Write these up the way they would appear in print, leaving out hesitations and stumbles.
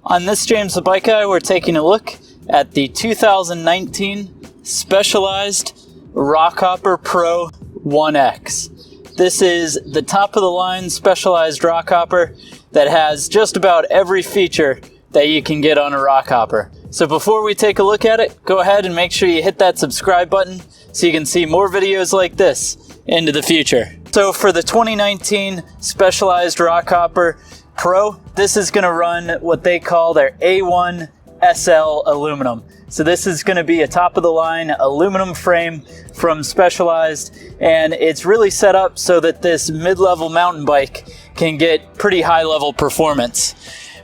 On this Jamesthebikeguy, we're taking a look at the 2019 Specialized Rockhopper Pro 1X. This is the top of the line Specialized Rockhopper that has just about every feature that you can get on a Rockhopper. So before we take a look at it, go ahead and make sure you hit that subscribe button so you can see more videos like this into the future. So for the 2019 Specialized Rockhopper Pro, this is going to run what they call their A1 SL aluminum. So this is going to be a top-of-the-line aluminum frame from Specialized, and it's really set up so that this mid-level mountain bike can get pretty high-level performance.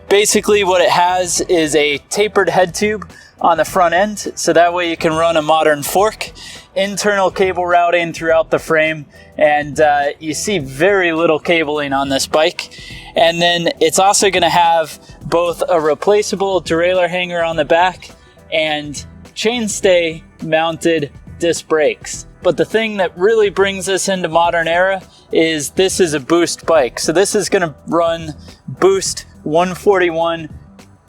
Basically what it has is a tapered head tube on the front end, so that way you can run a modern fork, internal cable routing throughout the frame, and you see very little cabling on this bike. And then it's also going to have both a replaceable derailleur hanger on the back and chainstay mounted disc brakes. But the thing that really brings this into modern era is this is a boost bike. So this is going to run boost 141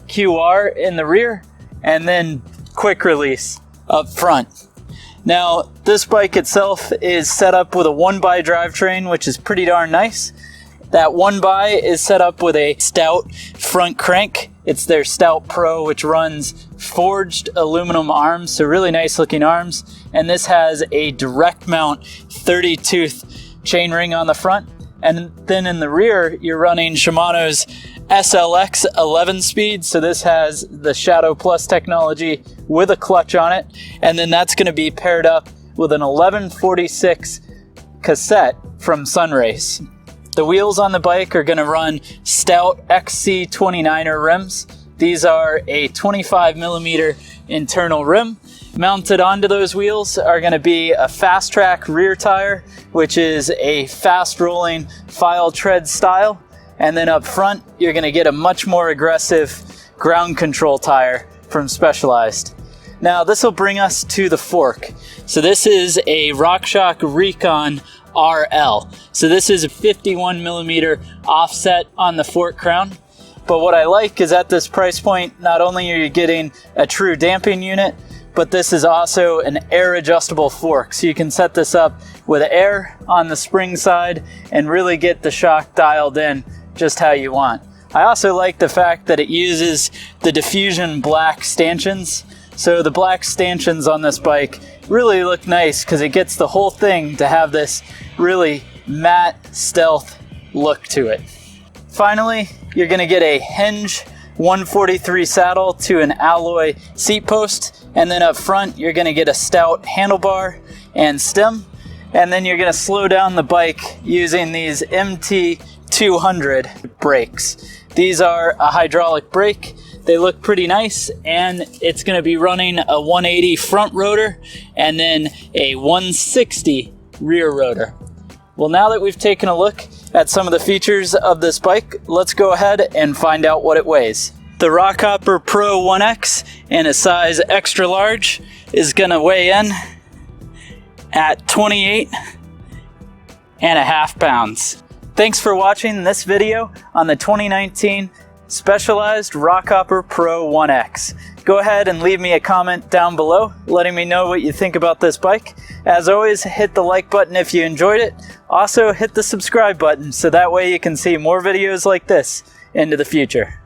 QR in the rear and then quick release up front. Now this bike itself is set up with a 1x drivetrain, which is pretty darn nice. That 1x is set up with a Stout front crank. It's their Stout Pro, which runs forged aluminum arms, so really nice looking arms. And this has a direct mount 30-tooth chainring on the front. And then in the rear, you're running Shimano's SLX 11-speed. So this has the Shadow Plus technology with a clutch on it. And then that's going to be paired up with an 1146 cassette from Sunrace. The wheels on the bike are going to run Stout XC 29er rims. These are a 25mm internal rim. Mounted onto those wheels are going to be a Fast Track rear tire, which is a fast rolling file tread style. And then up front, you're going to get a much more aggressive ground control tire from Specialized. Now this will bring us to the fork. So this is a RockShox Recon RL. So this is a 51mm offset on the fork crown. But what I like is at this price point, not only are you getting a true damping unit, but this is also an air adjustable fork. So you can set this up with air on the spring side and really get the shock dialed in just how you want. I also like the fact that it uses the diffusion black stanchions. So the black stanchions on this bike really look nice because it gets the whole thing to have this really matte stealth look to it. Finally, you're going to get a hinge 143 saddle to an alloy seat post, and then up front you're going to get a Stout handlebar and stem, and then you're going to slow down the bike using these MT200 brakes. These are a hydraulic brake. They look pretty nice, and it's going to be running a 180 front rotor and then a 160 rear rotor. Well, now that we've taken a look at some of the features of this bike, let's go ahead and find out what it weighs. The Rockhopper Pro 1X in a size extra large is going to weigh in at 28.5 pounds. Thanks for watching this video on the 2019 Specialized Rockhopper Pro 1X. Go ahead and leave me a comment down below letting me know what you think about this bike. As always, hit the like button if you enjoyed it. Also hit the subscribe button so that way you can see more videos like this into the future.